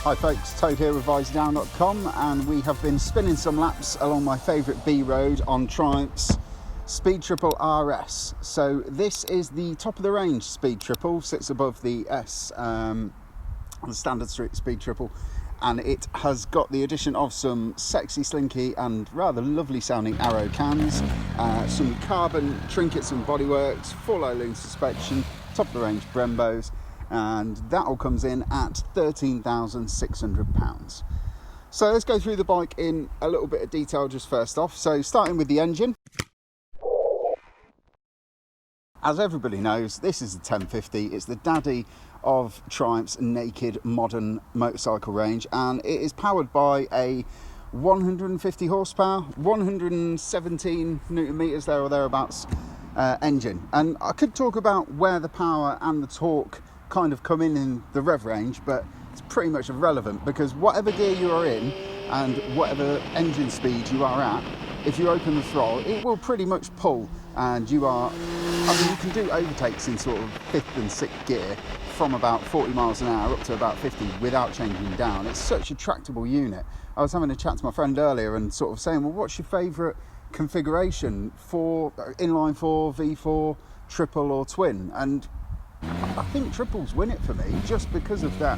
Hi folks, Toad here with Visordown.com, and we have been spinning some laps along my favourite B road on Triumph's Speed Triple RS. So this is the top of the range Speed Triple, sits above the S, the standard street Speed Triple, and it has got the addition of some sexy, slinky and rather lovely sounding Arrow cans, some carbon trinkets and bodyworks, full O-Loon suspension, top of the range Brembos, and that all comes in at £13,600. So let's go through the bike in a little bit of detail just first off. So starting with the engine. As everybody knows, this is the 1050. It's the daddy of Triumph's naked modern motorcycle range, and it is powered by a 150 horsepower, 117 newton meters there or thereabouts engine. And I could talk about where the power and the torque kind of come in the rev range, but it's pretty much irrelevant because whatever gear you are in and whatever engine speed you are at, if you open the throttle, it will pretty much pull, and you can do overtakes in sort of 5th and 6th gear from about 40 miles an hour up to about 50 without changing down. It's such a tractable unit. I was having a chat to my friend earlier and sort of saying, well, what's your favourite configuration for inline 4, V4, triple or twin? And I think triples win it for me, just because of that.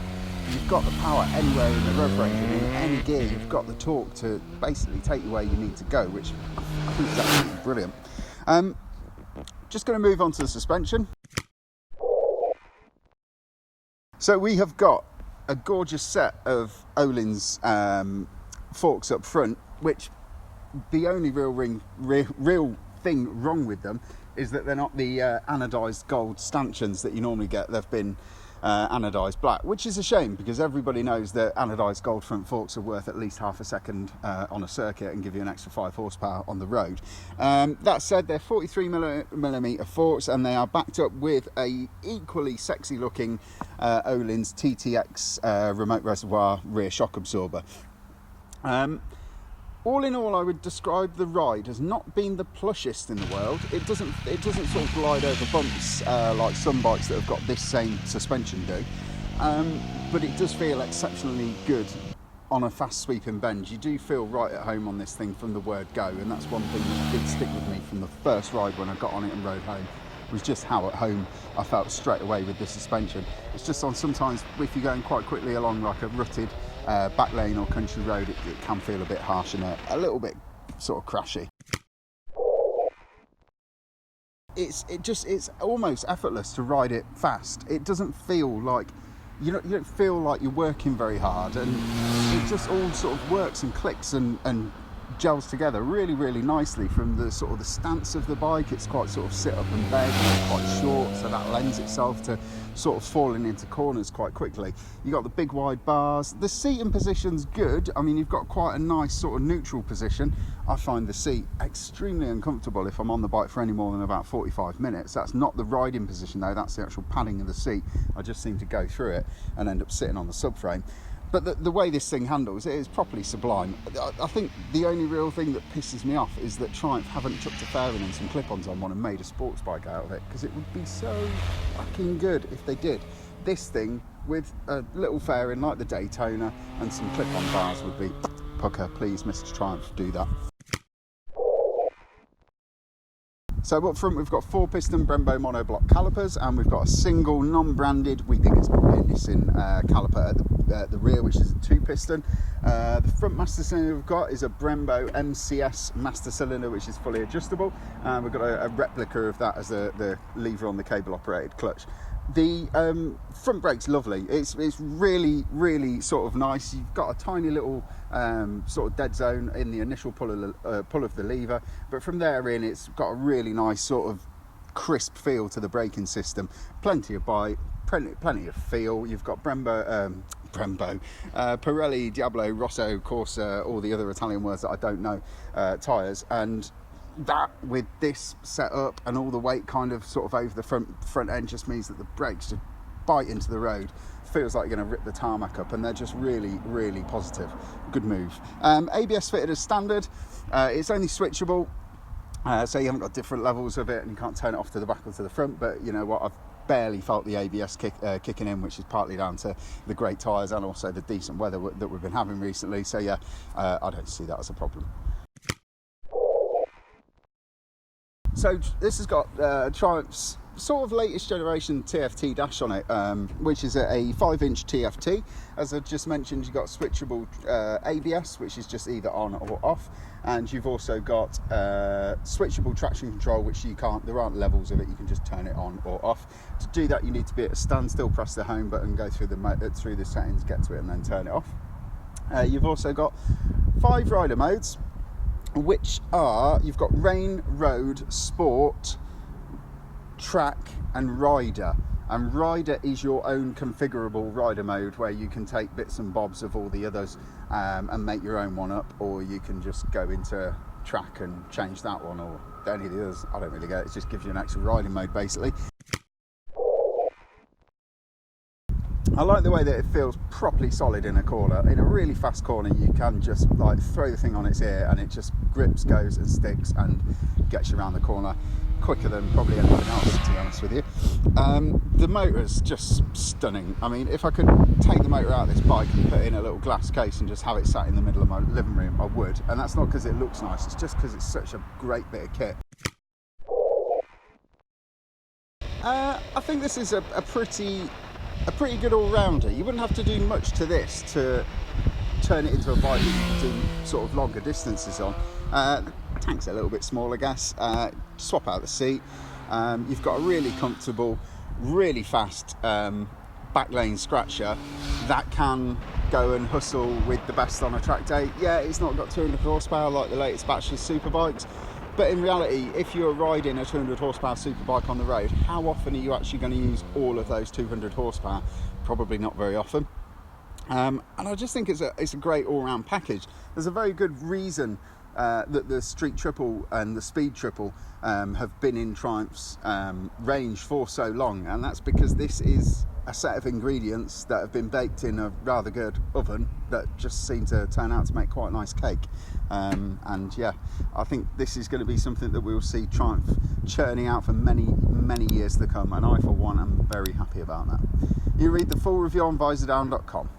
You've got the power anywhere in the rev range, and in any gear you've got the torque to basically take you where you need to go, which I think is absolutely brilliant. Just going to move on to the suspension. So we have got a gorgeous set of Öhlins forks up front, which the only real thing wrong with them is that they're not the anodised gold stanchions that you normally get. They've been anodised black, which is a shame because everybody knows that anodised gold front forks are worth at least half a second on a circuit and give you an extra 5 horsepower on the road. That said, they're 43mm forks, and they are backed up with a equally sexy looking Öhlins TTX remote reservoir rear shock absorber. All in all, I would describe the ride as not being the plushest in the world. It doesn't sort of glide over bumps like some bikes that have got this same suspension do, but it does feel exceptionally good on a fast sweeping bend. You do feel right at home on this thing from the word go, and that's one thing that did stick with me from the first ride when I got on it and rode home, was just how at home I felt straight away with the suspension. It's just on sometimes if you're going quite quickly along like a rutted back lane or country road, it can feel a bit harsh and a little bit sort of crashy. It's almost effortless to ride it fast. It doesn't feel like you don't feel like you're working very hard, and it just all sort of works and clicks and gels together really, really nicely. From the sort of the stance of the bike, it's quite sort of sit up and beg, and it's quite short, so that lends itself to sort of falling into corners quite quickly. You've got the big wide bars. The seating position's good. I mean, you've got quite a nice sort of neutral position. I find the seat extremely uncomfortable if I'm on the bike for any more than about 45 minutes. That's not the riding position though, that's the actual padding of the seat. I just seem to go through it and end up sitting on the subframe. But the way this thing handles, it is properly sublime. I think the only real thing that pisses me off is that Triumph haven't chucked a fairing and some clip-ons on one and made a sports bike out of it, because it would be so fucking good if they did. This thing with a little fairing like the Daytona and some clip-on bars would be pucker. Please, Mr. Triumph, do that. So up front we've got 4-piston Brembo monoblock calipers, and we've got a single non-branded, we think it's probably a Nissan caliper at the rear, which is a 2-piston. The front master cylinder we've got is a Brembo MCS master cylinder, which is fully adjustable, and we've got a replica of that as the lever on the cable operated clutch. The front brake's lovely. It's really, really sort of nice. You've got a tiny little sort of dead zone in the initial pull of the lever, but from there in, it's got a really nice sort of crisp feel to the braking system. Plenty of bite, plenty of feel. You've got Pirelli, Diablo, Rosso, Corsa, all the other Italian words that I don't know, tyres, and that with this setup and all the weight kind of sort of over the front end just means that the brakes just bite into the road. Feels like you're going to rip the tarmac up, and they're just really, really positive. Good move. ABS fitted as standard. It's only switchable, so you haven't got different levels of it, and you can't turn it off to the back or to the front, but you know what, I've barely felt the ABS kicking in, which is partly down to the great tyres and also the decent weather that we've been having recently. So yeah, I don't see that as a problem. So this has got Triumph's sort of latest generation TFT dash on it, which is a 5-inch TFT. As I just mentioned, you've got switchable ABS, which is just either on or off, and you've also got switchable traction control, which you can't, there aren't levels of it, you can just turn it on or off. To do that, you need to be at a standstill, press the home button, go through the settings, get to it, and then turn it off. You've also got 5 rider modes, which are, you've got rain, road, sport, track and rider. And rider is your own configurable rider mode, where you can take bits and bobs of all the others and make your own one up, or you can just go into track and change that one, or any of the others. I don't really get it, it just gives you an extra riding mode basically. I like the way that it feels properly solid in a corner. In a really fast corner, you can just like throw the thing on its ear and it just grips, goes and sticks and gets you around the corner quicker than probably anything else, to be honest with you. The motor is just stunning. I mean, if I could take the motor out of this bike and put it in a little glass case and just have it sat in the middle of my living room, I would. And that's not because it looks nice, it's just because it's such a great bit of kit. I think this is a pretty good all-rounder. You wouldn't have to do much to this to turn it into a bike that you can do sort of longer distances on. The tank's a little bit small, I guess. Swap out the seat. You've got a really comfortable, really fast back lane scratcher that can go and hustle with the best on a track day. Yeah, it's not got 200 horsepower like the latest batch of superbikes, but in reality, if you're riding a 200 horsepower superbike on the road, how often are you actually going to use all of those 200 horsepower? Probably not very often. And I just think it's a great all-round package. There's a very good reason that the Street Triple and the Speed Triple have been in Triumph's range for so long, and that's because this is a set of ingredients that have been baked in a rather good oven that just seem to turn out to make quite a nice cake. And yeah, I think this is going to be something that we'll see Triumph churning out for many years to come, and I for one am very happy about that. You read the full review on Visordown.com.